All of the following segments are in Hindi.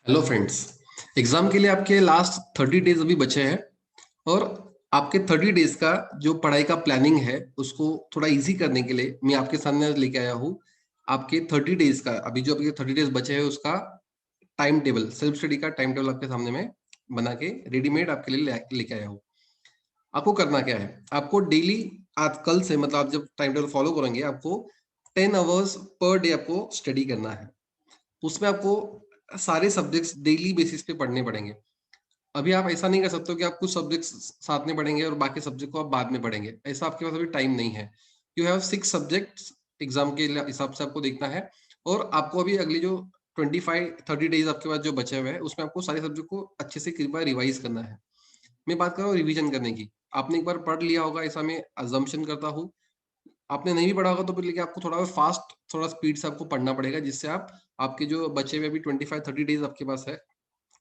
Hello friends. एग्जाम के लिए आपके लास्ट 30 डेज अभी बचे हैं और आपके 30 डेज का जो पढ़ाई का प्लानिंग है उसको थोड़ा इजी करने के लिए मैं आपके सामने लेके आया हूँ। आपके 30 डेज का अभी जो आपके 30 डेज बचे हैं उसका टाइम टेबल, सेल्फ स्टडी का टाइम टेबल आपके सामने में बना के रेडीमेड आपके लिए लेके आया हूँ। आपको करना क्या है, आपको डेली आज कल से मतलब आप जब टाइम टेबल फॉलो करेंगे आपको 10 आवर्स पर डे आपको स्टडी करना है। उसमें आपको सारे सब्जेक्ट्स डेली बेसिस पे पढ़ने पड़ेंगे। अभी आप ऐसा नहीं कर सकते हो कि आप कुछ सब्जेक्ट्स साथ में पढ़ेंगे और बाकी सब्जेक्ट को आप बाद में पढ़ेंगे, ऐसा आपके पास अभी टाइम नहीं है। यू हैव 6 सब्जेक्ट्स एग्जाम के हिसाब से आपको देखना है और आपको अभी अगली जो 25-30 डेज आपके पास जो बचे हुए हैं उसमें आपको सारे सब्जेक्ट को अच्छे से एक बार रिवाइज करना है। मैं बात कर रहा हूँ रिवीजन करने की। आपने एक बार पढ़ लिया होगा ऐसा मैं अजम्पशन करता हूँ। आपने नहीं भी पढ़ा होगा तो फिर लेके आपको थोड़ा फास्ट थोड़ा स्पीड से आपको पढ़ना पड़ेगा, जिससे आप आपके जो बचे हुए अभी 25-30 डेज आपके पास है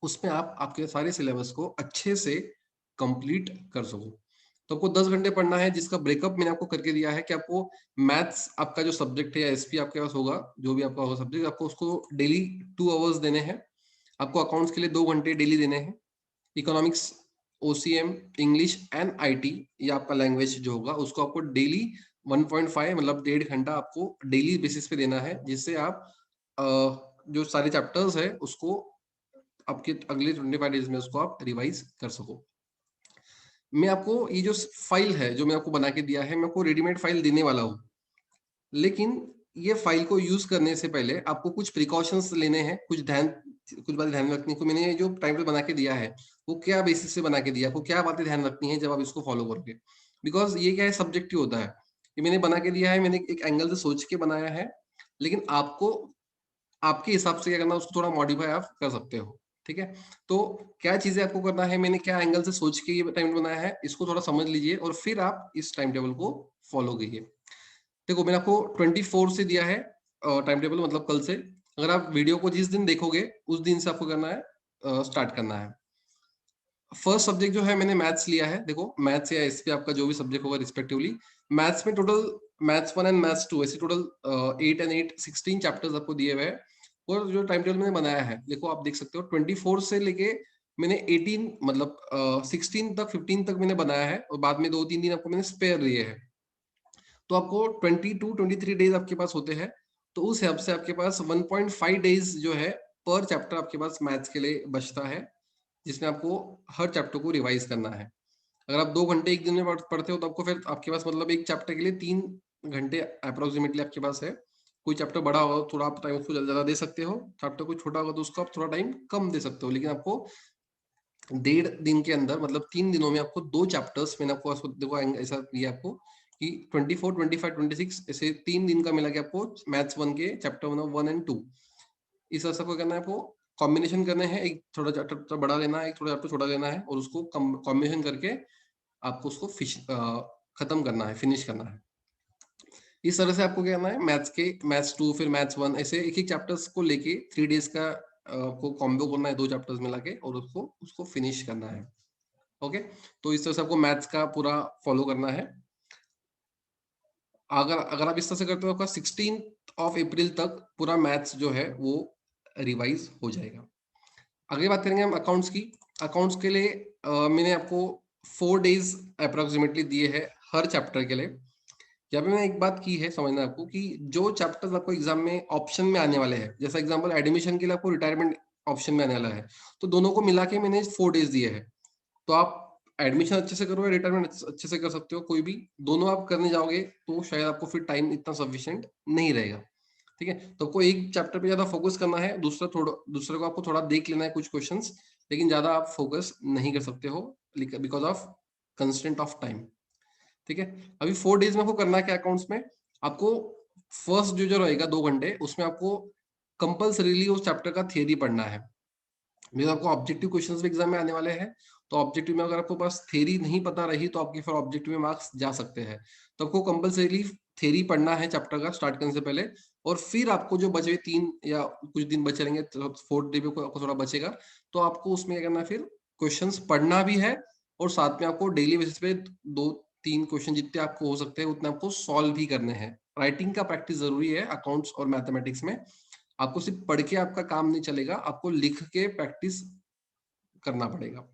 उसमें आप आपके सारे सिलेबस को अच्छे से कंप्लीट कर सको। तो आपको 10 घंटे पढ़ना है, जिसका ब्रेकअप मैंने आपको करके दिया है कि आपको मैथ्स आपका जो सब्जेक्ट है या एसपी आपके पास होगा, जो भी आपका होगा सब्जेक्ट, आपको उसको डेली 2 आवर्स देने हैं। आपको अकाउंट्स के लिए 2 घंटे डेली देने हैं। Economics, OCM, English and IT, ये आपका लैंग्वेज जो होगा उसको आपको डेली 1.5 मतलब 1.5 घंटा आपको डेली बेसिस पे देना है, जिससे आप अ, जो सारे चैप्टर्स है उसको आपके अगले 25 डेज में उसको आप रिवाइज कर सको। मैं आपको ये जो फाइल है जो मैं आपको बना के दिया है, मैं आपको रेडीमेड फाइल देने वाला हूँ, लेकिन ये फाइल को यूज करने से पहले आपको कुछ प्रिकॉशंस लेने हैं, कुछ बातें ध्यान में रखनी है। को मैंने ये जो टाइम टेबल बना के दिया है वो क्या बेसिस से बना के दिया, आपको क्या बातें ध्यान रखनी है जब आप इसको फॉलो करोगे। बिकॉज ये क्या है, सब्जेक्टिव होता है। ये मैंने बना के दिया है, मैंने एक एंगल से सोच के बनाया है, लेकिन आपको आपके हिसाब से क्या करना है उसको थोड़ा मॉडिफाई आप कर सकते हो। ठीक है, तो क्या चीजें आपको करना है, मैंने क्या एंगल से सोच के ये टाइम टेबल बनाया है, इसको थोड़ा समझ लीजिए और फिर आप इस टाइम टेबल को फॉलो कीजिए। देखो मैंने आपको 24 से दिया है टाइम टेबल, मतलब कल से। अगर आप वीडियो को जिस दिन देखोगे उस दिन से आपको करना है, स्टार्ट करना है। फर्स्ट सब्जेक्ट जो है मैंने मैथ्स लिया है। देखो मैथ्स या एसपी आपका जो भी सब्जेक्ट होगा रिस्पेक्टिवली, मैथ्स में टोटल मैथ्स 1 एंड मैथ्स 2 ऐसे टोटल 8 एंड 8 16 चैप्टर्स आपको दिए हुए हैं। और जो टाइम टेबल मैंने बनाया है देखो आप देख सकते हो 24 से लेके मैंने 18 मतलब 16 तक 15 तक मैंने बनाया है, और बाद में 2-3 दिन आपको मैंने स्पेयर दिए हैं। तो आपको 22-23 डेज आपके पास होते हैं। तो उस हिसाब से आपके पास 1.5 डेज जो है पर चैप्टर आपके पास मैथ्स के लिए बचता है, जिसमें आपको हर चैप्टर को रिवाइज करना है। अगर आप 2 घंटे एक दिन में पढ़ते हो तो आपको फिर आपके पास मतलब एक चैप्टर के लिए 3 घंटे अप्रोक्सीमेटली आपके पास है। कोई चैप्टर बड़ा होगा थोड़ा आप टाइम उसको ज्यादा दे सकते हो, चैप्टर कोई छोटा होगा तो उसको आप थोड़ा टाइम कम दे सकते हो, लेकिन आपको 1.5 दिन के अंदर मतलब 3 दिनों में आपको 2 चैप्टर्स, मैंने आपको देखो ऐसा दिया आपको कि 24, 25, 26 ऐसे 3 दिन का मिला के आपको मैथ्स 1 के चैप्टर 1 और 2 इस तरह से आपको करना है। आपको कॉम्बिनेशन करने हैं, एक थोड़ा चैप्टर बड़ा लेना है, एक थोड़ा चैप्टर छोटा लेना है, और उसको कॉम्बिनेशन करके आपको उसको खत्म करना है, फिनिश करना है। इस तरह से आपको क्या करना है, मैथ्स 2 फिर मैथ्स 1 ऐसे एक एक चैप्टर्स को लेके 3 डेज का आपको कॉम्बो करना है, 2 चैप्टर्स मिला के, और उसको उसको फिनिश करना है। ओके, तो इस तरह से आपको मैथ्स का पूरा फॉलो करना है। अगर अगर आप इस तरह से करते हो आपका 16 अप्रैल तक पूरा मैथ्स जो है वो रिवाइज हो जाएगा। आगे बात करेंगे हम अकाउंट्स की। अकाउंट्स के लिए मैंने आपको 4 डेज अप्रोक्सीमेटली दिए हैं हर चैप्टर के लिए। यहाँ पे मैंने एक बात की है समझना आपको कि जो चैप्टर्स आपको एग्जाम में ऑप्शन में आने वाले हैं, जैसा एग्जांपल एडमिशन के लिए आपको रिटायरमेंट ऑप्शन में आने वाला है, तो दोनों को मिला के मैंने 4 डेज दिए हैं। तो आप एडमिशन अच्छे से करो या रिटायरमेंट अच्छे से कर सकते हो, कोई भी दोनों आप करने जाओगे तो शायद आपको फिर टाइम इतना सफिशिएंट नहीं रहेगा। ठीक है, तो आपको एक चैप्टर पे ज्यादा फोकस करना है, दूसरे को आपको थोड़ा देख लेना है कुछ क्वेश्चंस, लेकिन ज्यादा आप फोकस नहीं कर सकते हो because of constant of time. ठीक है, अभी 4 डेज में आपको करना क्या अकाउंट्स में, आपको फर्स्ट जो जो रहेगा 2 घंटे उसमें आपको कंपल्सरीली उस चैप्टर का थियरी पढ़ना है। बिकॉज आपको ऑब्जेक्टिव क्वेश्चंस भी एग्जाम में आने वाले हैं। तो ऑब्जेक्टिव में अगर आपको पास थ्योरी नहीं पता रही तो आपके फिर ऑब्जेक्टिव में मार्क्स जा सकते हैं। तो आपको कंपलसरी थ्योरी पढ़ना है चैप्टर का स्टार्ट करने से पहले, और फिर आपको जो बचे हुए 3 या कुछ दिन बचे रहेंगे, तो 4th डे पे आपको थोड़ा बचेगा, तो आपको उसमें क्या करना है, फिर क्वेश्चंस पढ़ना भी है, और साथ में आपको डेली बेसिस पे 2-3 क्वेश्चन जितने आपको हो सकते हैं उतने आपको सॉल्व भी करने हैं। राइटिंग का प्रैक्टिस जरूरी है अकाउंट्स और मैथमेटिक्स में। आपको सिर्फ पढ़ के आपका काम नहीं चलेगा, आपको लिख के प्रैक्टिस करना पड़ेगा।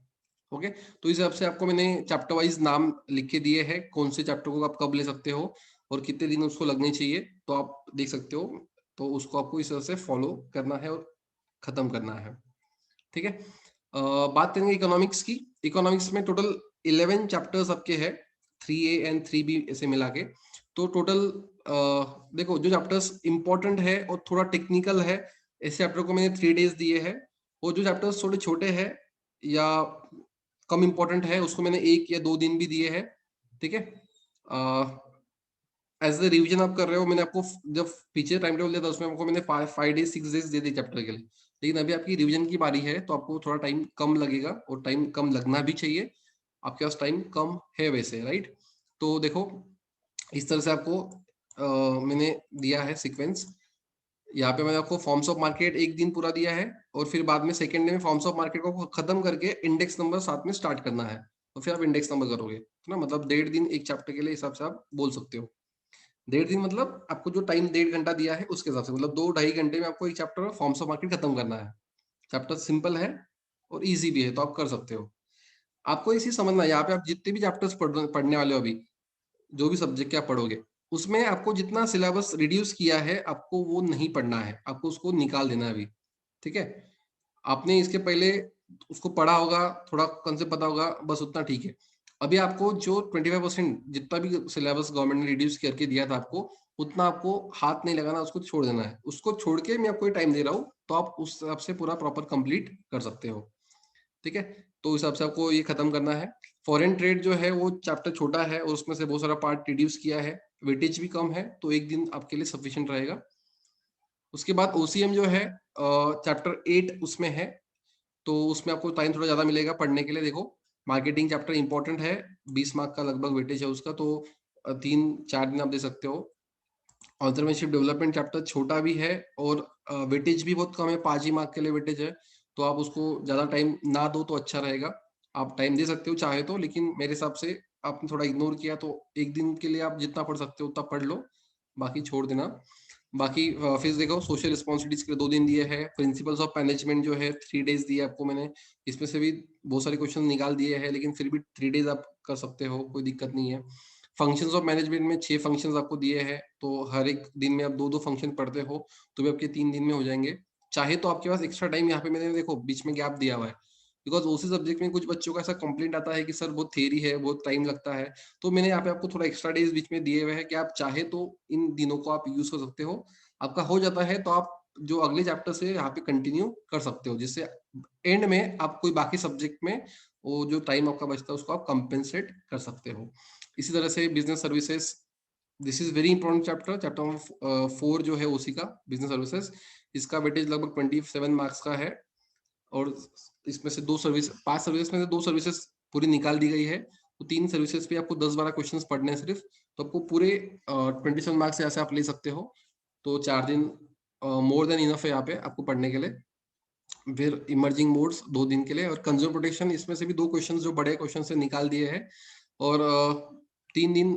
ओके, तो इस हिसाब से आपको मैंने चैप्टर वाइज नाम लिख के दिए हैं, कौन से चैप्टर को आप कब ले सकते हो और कितने दिन उसको लगने चाहिए, तो आप देख सकते हो। तो उसको आपको इस तरह से फॉलो करना है और खत्म करना है। ठीक है, बात करेंगे इकोनॉमिक्स की। इकोनॉमिक्स में टोटल 11 चैप्टर्स आपके हैं, 3A एंड 3B ऐसे मिला के। तो टोटल देखो, जो चैप्टर्स इंपॉर्टेंट है और थोड़ा टेक्निकल है, इस चैप्टर को मैंने 3 days दिए हैं। और जो चैप्टर्स थोड़े छोटे हैं या कम इंपॉर्टेंट है, उसको मैंने 1 या 2 दिन भी दिए हैं। ठीक है, एज द रिवीजन आप कर रहे हो, मैंने आपको जब पीछे टाइम टेबल दिया था उसमें आपको मैंने 5 days 6 days दे दिए चैप्टर के लिए। लेकिन अभी आपकी रिवीजन की बारी है, तो आपको थोड़ा टाइम कम लगेगा और टाइम कम लगना भी चाहिए। आपके पास टाइम कम है वैसे, राइट? तो देखो, इस तरह से आपको मैंने दिया है सीक्वेंस। यहाँ पे मैंने आपको फॉर्म्स ऑफ मार्केट एक दिन पूरा दिया है, और फिर बाद में सेकेंड डे में फॉर्म्स ऑफ मार्केट को खत्म करके इंडेक्स नंबर साथ में स्टार्ट करना है, तो फिर आप इंडेक्स नंबर करोगे, है ना? मतलब 1.5 दिन एक चैप्टर के लिए हिसाब से आप बोल सकते हो। 1.5 दिन मतलब आपको जो टाइम 1.5 घंटा दिया है उसके हिसाब से, मतलब 2 ढाई घंटे में आपको एक चैप्टर फॉर्म्स ऑफ मार्केट खत्म करना है। चैप्टर सिंपल है और इजी भी है, तो आप कर सकते हो। आपको इसी समझना है, यहाँ पे आप जितने भी चैप्टर्स पढ़ने वाले हो अभी, जो भी सब्जेक्ट के आप पढ़ोगे, उसमें आपको जितना सिलेबस रिड्यूस किया है आपको वो नहीं पढ़ना है, आपको उसको निकाल देना है अभी। ठीक है, आपने इसके पहले उसको पढ़ा होगा, थोड़ा कंसेप्ट पता होगा, बस उतना ठीक है। अभी आपको जो 25% जितना भी सिलेबस गवर्नमेंट ने रिड्यूस करके दिया था आपको, उतना आपको हाथ नहीं लगाना, उसको छोड़ देना है। उसको छोड़ के मैं आपको टाइम दे रहा हूँ, तो आप उस हिसाब से पूरा प्रॉपर कंप्लीट कर सकते हो। ठीक है, तो उस हिसाब से आपको ये खत्म करना है। फॉरेन ट्रेड जो है वो चैप्टर छोटा है और उसमें से बहुत सारा पार्ट रिड्यूस किया है, वेटेज भी कम है, तो एक दिन आपके लिए सफिशियंट रहेगा। उसके बाद ओसीएम जो है चैप्टर 8 उसमें है, तो उसमें आपको टाइम थोड़ा ज्यादा मिलेगा पढ़ने के लिए। देखो, मार्केटिंग चैप्टर इंपॉर्टेंट है, 20 मार्क का लगभग वेटेज है उसका, तो 3-4 दिन आप दे सकते हो। ऑन्टरप्रेन्योरशिप डेवलपमेंट चैप्टर छोटा भी है और वेटेज भी बहुत कम है, 5 ही मार्क के लिए वेटेज है, तो आप उसको ज्यादा टाइम ना दो तो अच्छा रहेगा। आप टाइम दे सकते हो चाहे तो, लेकिन मेरे हिसाब से आपने थोड़ा इग्नोर किया, तो एक दिन के लिए आप जितना पढ़ सकते हो उतना पढ़ लो, बाकी छोड़ देना। बाकी फिर देखो, सोशल रिस्पॉन्सिबिलिटीज के लिए 2 दिन दिए हैं। प्रिंसिपल्स ऑफ मैनेजमेंट जो है 3 days दिए आपको मैंने, इसमें से भी बहुत सारे क्वेश्चन निकाल दिए हैं, लेकिन फिर भी 3 days आप कर सकते हो, कोई दिक्कत नहीं है। फंक्शंस ऑफ मैनेजमेंट में 6 फंक्शंस आपको दिए हैं, तो हर एक दिन में आप 2-2 फंक्शन पढ़ते हो, तो भी आपके 3 दिन में हो जाएंगे। चाहे तो आपके पास एक्स्ट्रा टाइम यहाँ पे मैंने देखो बीच में गैप दिया हुआ है, बिकॉज उसी सब्जेक्ट में कुछ बच्चों का ऐसा कंप्लेंट आता है कि सर बहुत थेरी है, बहुत टाइम लगता है, तो मैंने यहाँ पे आपको थोड़ा एक्स्ट्रा डेज बीच में दिए हुए हैं कि आप चाहे तो इन दिनों को आप यूज कर सकते हो। आपका हो जाता है तो आप जो अगले चैप्टर से यहाँ पे कंटिन्यू कर सकते हो, जिससे एंड में आप कोई बाकी सब्जेक्ट में वो जो टाइम आपका बचता है उसको आप कंपेंसेट कर सकते हो। इसी तरह से business services, this is very important chapter, chapter number 4 जो है उसी का, बिजनेस सर्विसेज। इसका वेटेज लगभग 27 मार्क्स का है, और इसमें से 2 सर्विस, 5 सर्विसेज में से 2 सर्विसेज पूरी निकाल दी गई है, तो 3 सर्विसेज पे आपको 10-12 क्वेश्चन पढ़ने हैं सिर्फ, तो आपको पूरे 27 मार्क्स यहाँ से आप ले सकते हो। तो 4 दिन मोर देन इनफ है यहाँ पे आपको पढ़ने के लिए। फिर इमर्जिंग मोड्स 2 दिन के लिए, और कंज्यूमर प्रोटेक्शन, इसमें से भी 2 क्वेश्चन जो बड़े क्वेश्चन से निकाल दिए हैं, और 3 दिन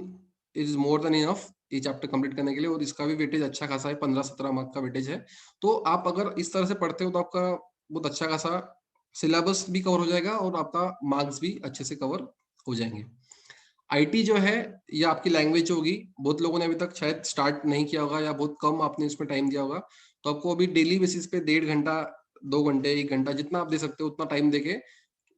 इज मोर देन इनफ ये चैप्टर कंप्लीट करने के लिए, और इसका भी वेटेज अच्छा खासा है, 15-17 मार्क का वेटेज है। तो आप अगर इस तरह से पढ़ते हो तो आपका बहुत अच्छा खासा सिलेबस भी कवर हो जाएगा और आपका मार्क्स भी अच्छे से कवर हो जाएंगे। आईटी जो है ये आपकी लैंग्वेज होगी, बहुत लोगों ने अभी तक शायद स्टार्ट नहीं किया होगा या बहुत कम आपने इसमें टाइम दिया होगा, तो आपको अभी डेली बेसिस पे 1.5 घंटा, 2 घंटे, 1 घंटा जितना आप दे सकते हो उतना टाइम देके,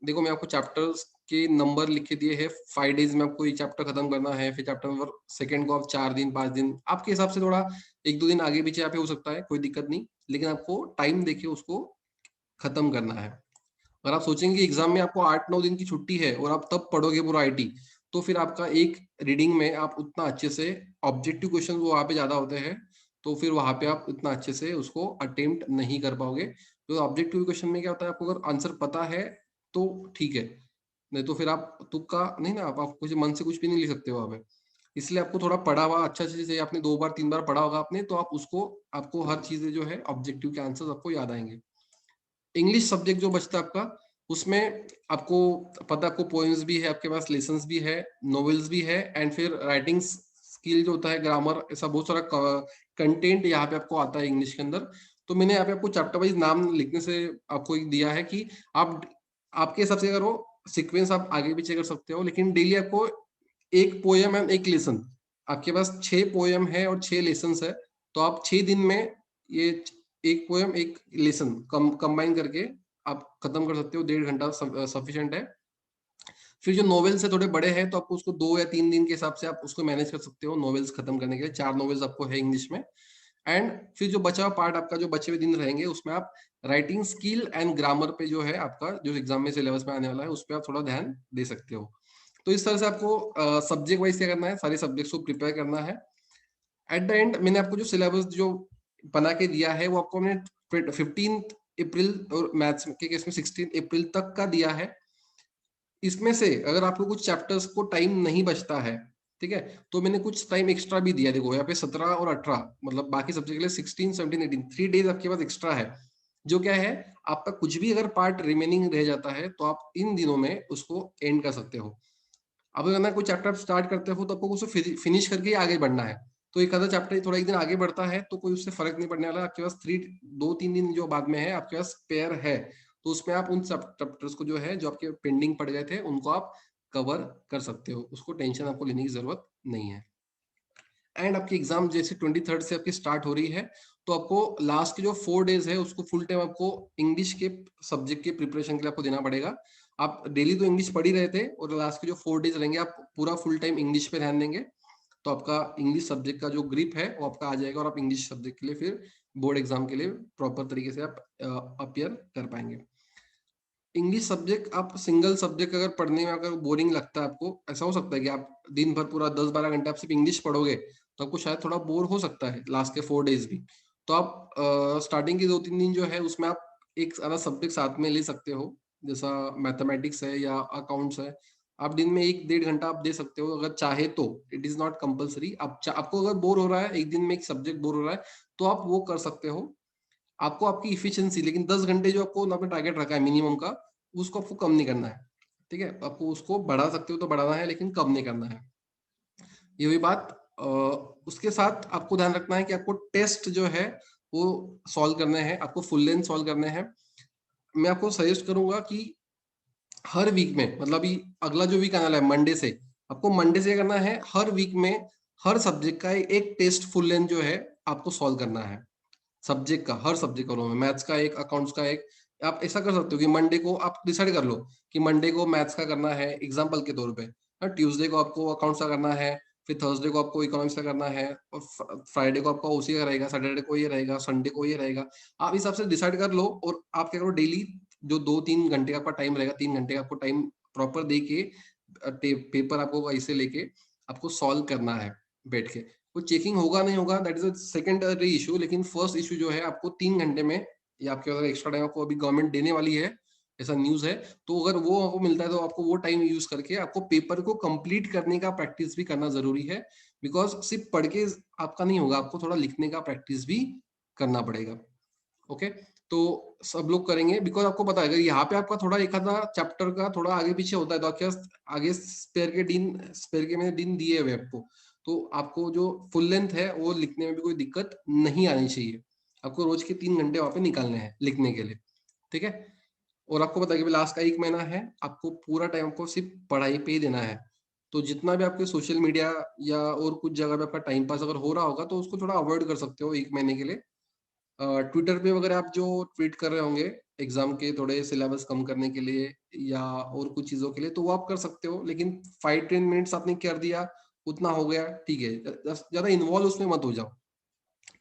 देखो मैं आपको चैप्टर्स के नंबर लिख के दिए हैं। 5 days में आपको ये चैप्टर खत्म करना है, फिर चैप्टर नंबर सेकंड को आप 4 दिन 5 दिन, आपके हिसाब से थोड़ा 1-2 दिन आगे पीछे यहाँ पे हो सकता है, कोई दिक्कत नहीं, लेकिन आपको टाइम देके उसको खत्म करना है। अगर आप सोचेंगे एग्जाम में आपको 8-9 दिन की छुट्टी है और आप तब पढ़ोगे पूरा आईटी, तो फिर आपका एक रीडिंग में आप उतना अच्छे से, ऑब्जेक्टिव क्वेश्चन वो वहाँ पे ज्यादा होते हैं, तो फिर वहाँ पे आप इतना अच्छे से उसको अटेम्प्ट नहीं कर पाओगे। तो ऑब्जेक्टिव क्वेश्चन में क्या होता है, आपको अगर आंसर पता है तो ठीक है, नहीं तो फिर आप तुक्का नहीं ना, आप कुछ मन से कुछ भी नहीं लिख सकते हो वहाँ पे। इसलिए आपको थोड़ा पढ़ा हुआ अच्छा चीज है, आपने 2 बार 3 बार पढ़ा होगा आपने, तो आप उसको, आपको हर चीजें जो है ऑब्जेक्टिव के आंसर आपको याद आएंगे। इंग्लिश सब्जेक्ट जो बचता है आपका, उसमें आपको पता, आपको पोएम्स भी है आपके पास, लेसन्स भी है, नॉवेल्स भी है, एंड फिर राइटिंग स्किल जो होता है, ग्रामर, ऐसा बहुत सारा कंटेंट यहाँ पे आपको आता है इंग्लिश के अंदर। तो मैंने यहाँ पे आपको चैप्टर वाइज नाम लिखने से आपको एक दिया है कि आप आपके हिसाब से अगर वो सीक्वेंस आप आगे पीछे कर सकते हो, लेकिन डेली आपको एक पोयम एंड एक लेसन, आपके पास 6 पोयम है और 6 लेसन है, तो आप 6 दिन में ये एक पोयम एक लेसन कंबाइन करके आप खत्म कर सकते हो। 1.5 घंटा सफिशिएंट है। फिर जो नॉवेल्स है थोड़े बड़े हैं, तो आपको उसको 2 या 3 दिन के हिसाब से आप उसको मैनेज कर सकते हो नॉवेल्स खत्म करने के लिए। 4 नॉवेल्स आपको है इंग्लिश में। एंड फिर जो बचा हुआ पार्ट आपका, जो बचे हुए दिन रहेंगे, उसमें आप राइटिंग स्किल एंड ग्रामर पे जो है आपका जो एग्जाम में सिलेबस में आने वाला है उस पर आप थोड़ा ध्यान दे सकते हो। तो इस तरह से आपको सब्जेक्ट वाइज क्या करना है, सारे सब्जेक्ट्स को प्रिपेयर करना है। एट द एंड मैंने आपको जो सिलेबस जो बना के दिया है वो आपको मैंने 15 अप्रैल और मैथ्स के केस में 16 अप्रैल तक का दिया है। इसमें से अगर आपको कुछ चैप्टर्स को टाइम नहीं बचता है, ठीक है, तो मैंने कुछ टाइम एक्स्ट्रा भी दिया। देखो यहाँ पे 17 और 18, मतलब बाकी सब्जेक्ट के लिए 16, 17, 18, 3 डेज आपके पास एक्स्ट्रा है। जो क्या है, आपका कुछ भी अगर पार्ट रिमेनिंग रह जाता है तो आप इन दिनों में उसको एंड कर सकते हो। अब अगर ना कोई चैप्टर स्टार्ट करते हो तो आपको उसको फिनिश करके ही आगे बढ़ना है। तो एक आधा चैप्टर थोड़ा एक दिन आगे बढ़ता है तो कोई उससे फर्क नहीं पड़ने वाला। आपके पास 2-3 दिन जो बाद में है आपके पास स्पेयर है, तो उसमें आप उन चैप्टर्स को जो है जो आपके पेंडिंग पड़ गए थे उनको आप कवर कर सकते हो। उसको टेंशन आपको लेने की जरूरत नहीं है। एंड आपकी एग्जाम जैसे 23rd से आपकी स्टार्ट हो रही है, तो आपको लास्ट के जो 4 डेज है उसको फुल टाइम आपको इंग्लिश के सब्जेक्ट के प्रिपरेशन के लिए आपको देना पड़ेगा। आप डेली तो इंग्लिश पढ़ ही रहे थे, और लास्ट के जो 4 डेज रहेंगे आप पूरा फुल टाइम इंग्लिश पे ध्यान देंगे। तो आपका इंग्लिश सब्जेक्ट का जो ग्रिप है वो आपका आ जाएगा, और आप इंग्लिश सब्जेक्ट के लिए फिर बोर्ड एग्जाम के लिए प्रॉपर तरीके से आप अपियर कर पाएंगे। इंग्लिश सब्जेक्ट आप सिंगल सब्जेक्ट अगर पढ़ने में अगर बोरिंग लगता है आपको, ऐसा हो सकता है कि आप दिन भर पूरा 10-12 घंटे आप सिर्फ इंग्लिश पढ़ोगे, तो आपको शायद थोड़ा बोर हो सकता है लास्ट के 4 डेज भी। तो आप स्टार्टिंग के 2-3 दिन जो है उसमें आप एक सारा सब्जेक्ट साथ में ले सकते हो। जैसा मैथमेटिक्स है या अकाउंट्स है, आप दिन में 1-1.5 घंटा आप दे सकते हो अगर चाहे तो। It is not compulsory. आपको अगर बोर हो रहा है, एक दिन में एक सब्जेक्ट बोर हो रहा है, तो आप वो कर सकते हो। आपको आपकी इफिशियंसी, लेकिन 10 घंटे जो आपको आपने टारगेट रखा है मिनिमम का, उसको आपको कम नहीं करना है। ठीक है, आपको उसको बढ़ा सकते हो तो बढ़ाना है, लेकिन कम नहीं करना है। ये हुई बात। उसके साथ आपको ध्यान रखना है कि आपको टेस्ट जो है वो सॉल्व करने हैं, आपको फुल लेंथ सॉल्व करने हैं। मैं आपको सजेस्ट करूंगा कि हर वीक में, मतलब अभी अगला जो वीक आने वाला है मंडे से, आपको मंडे से करना है हर वीक में हर सब्जेक्ट का एक टेस्ट फुल लेंथ जो है आपको सॉल्व करना है। सब्जेक्ट का, हर सब्जेक्ट का में मैथ्स का एक, अकाउंट्स का एक। आप ऐसा कर सकते हो कि मंडे को आप डिसाइड कर लो कि मंडे को मैथ्स का करना है एग्जाम्पल के तौर पे, ट्यूसडे को आपको अकाउंट्स का करना है, फिर थर्सडे को आपको इकोनॉमिक्स का करना है, और फ्राइडे को आपका ओसी का रहेगा, सैटरडे को ये रहेगा, संडे को ये रहेगा। आप इस हिसाब से डिसाइड कर लो, और आप क्या करो, डेली जो 2-3 घंटे का आपका टाइम रहेगा, 3 घंटे का आपको टाइम प्रॉपर दे के पेपर आपको ऐसे लेके आपको सॉल्व करना है बैठ के। वो चेकिंग होगा नहीं होगा that is a secondary issue, लेकिन फर्स्ट इशू जो है आपको 3 घंटे में, या आपके अगर एक्स्ट्रा टाइम आपको अभी गवर्नमेंट देने वाली है, ऐसा न्यूज है, तो अगर वो आपको मिलता है तो आपको वो टाइम यूज करके आपको पेपर को कंप्लीट करने का प्रैक्टिस भी करना जरूरी है। बिकॉज सिर्फ पढ़ के आपका नहीं होगा, आपको थोड़ा लिखने का प्रैक्टिस भी करना पड़ेगा। ओके, तो सब लोग करेंगे, बिकॉज आपको पता है अगर यहाँ पे आपका थोड़ा एक आधा चैप्टर का थोड़ा आगे पीछे होता है, तो आपके पास आगे स्पेयर के मैंने दिन दिए हुए आपको, तो आपको जो फुल लेंथ है वो लिखने में भी कोई दिक्कत नहीं आनी चाहिए। आपको रोज के 3 घंटे वहां पे निकालने हैं लिखने के लिए। ठीक है, और आपको पता है कि लास्ट का 1 महीना है, आपको पूरा टाइम आपको सिर्फ पढ़ाई पे ही देना है। तो जितना भी आपके सोशल मीडिया या और कुछ जगह पे आपका टाइम पास अगर हो रहा होगा, तो उसको थोड़ा अवॉइड कर सकते हो 1 महीने के लिए। ट्विटर पे वगैरह आप जो ट्वीट कर रहे होंगे एग्जाम के थोड़े सिलेबस कम करने के लिए या और कुछ चीजों के लिए, तो वो आप कर सकते हो, लेकिन 5-10 मिनट्स आपने कर दिया, उतना हो गया, ठीक है। ज्यादा इन्वॉल्व उसमें मत हो जाओ।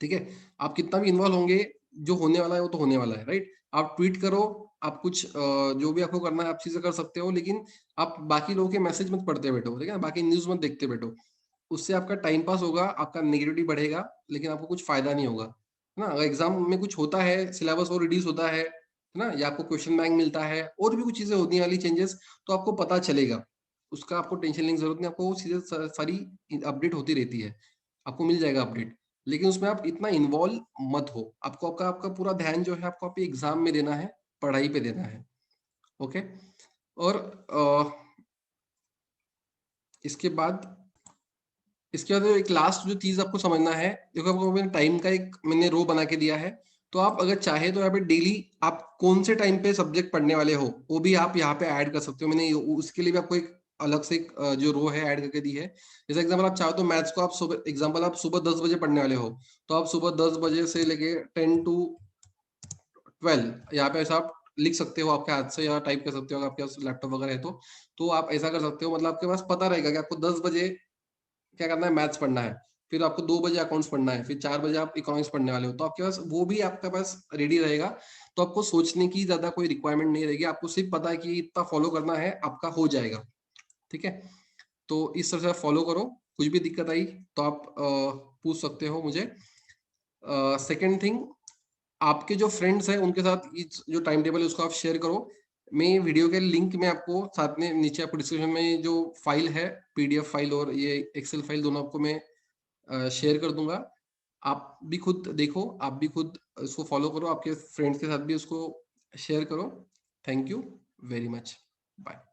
ठीक है, आप कितना भी इन्वॉल्व होंगे, जो होने वाला है वो तो होने वाला है, राइट। आप ट्वीट करो, आप कुछ जो भी आपको करना है आप चीजें कर सकते हो, लेकिन आप बाकी लोगों के मैसेज मत पढ़ते बैठो, ठीक है ना, बाकी न्यूज मत देखते बैठो। उससे आपका टाइम पास होगा, आपका नेगेटिविटी बढ़ेगा, लेकिन आपको कुछ फायदा नहीं होगा, है ना। अगर एग्जाम में कुछ होता है, सिलेबस और रिड्यूस होता है ना, या आपको क्वेश्चन बैंक मिलता है और भी कुछ चीजें होने वाली चेंजेस, तो आपको पता चलेगा। उसका आपको टेंशन लेने की जरूरत नहीं, आपको वो चीजें सारी अपडेट होती रहती है, आपको मिल जाएगा अपडेट। लेकिन उसमें आप इतना इन्वॉल्व मत हो, आपको आपका आपका पूरा ध्यान जो है आपको आप एग्जाम में देना है, पढ़ाई पे देना है। ओके, और इसके बाद इसके बाद एक लास्ट जो चीज आपको समझना है, देखो आपको मैंने टाइम का एक मैंने रो बना के दिया है। तो आप अगर चाहे तो यहाँ पे डेली आप कौन से टाइम पे सब्जेक्ट पढ़ने वाले हो वो भी आप यहाँ पे ऐड कर सकते हो। मैंने उसके लिए भी आपको एक अलग से एक जो रो है ऐड करके दी है। जैसे एग्जाम्पल आप चाहो तो मैथ्स को आप सुबह एग्जाम्पल आप सुबह 10 बजे पढ़ने वाले हो, तो आप सुबह 10 बजे से लेके 10 टू 12 यहाँ पे ऐसा आप लिख सकते हो आपके हाथ से, या टाइप कर सकते हो अगर आपके पास लैपटॉप वगैरह है तो आप ऐसा कर सकते हो। मतलब आपके पास पता रहेगा कि आपको 10 बजे क्या करना है, मैथ्स पढ़ना है, फिर आपको 2 बजे अकाउंट्स पढ़ना है, फिर 4 बजे आप इकोनॉमिक्स पढ़ने वाले हो, तो आपके पास वो भी आपके पास रेडी रहेगा। तो आपको सोचने की ज़्यादा कोई रिक्वायरमेंट नहीं रहेगी, आपको सिर्फ पता है कि इतना फॉलो करना है, आपका हो जाएगा, ठीक है? तो इस तरह से आप फॉलो करो, कुछ भी दिक्कत आई तो आप पूछ सकते हो मुझे। सेकंड थिंग, आपके जो फ्रेंड्स हैं उनके साथ इस जो टाइम टेबल है उसको आप शेयर करो। मैं वीडियो के लिंक में आपको साथ में नीचे आपको डिस्क्रिप्शन में जो फाइल है, पीडीएफ फाइल और ये एक्सेल फाइल दोनों आपको मैं शेयर कर दूंगा। आप भी खुद देखो, आप भी खुद इसको फॉलो करो, आपके फ्रेंड्स के साथ भी उसको शेयर करो। Thank you very much. Bye.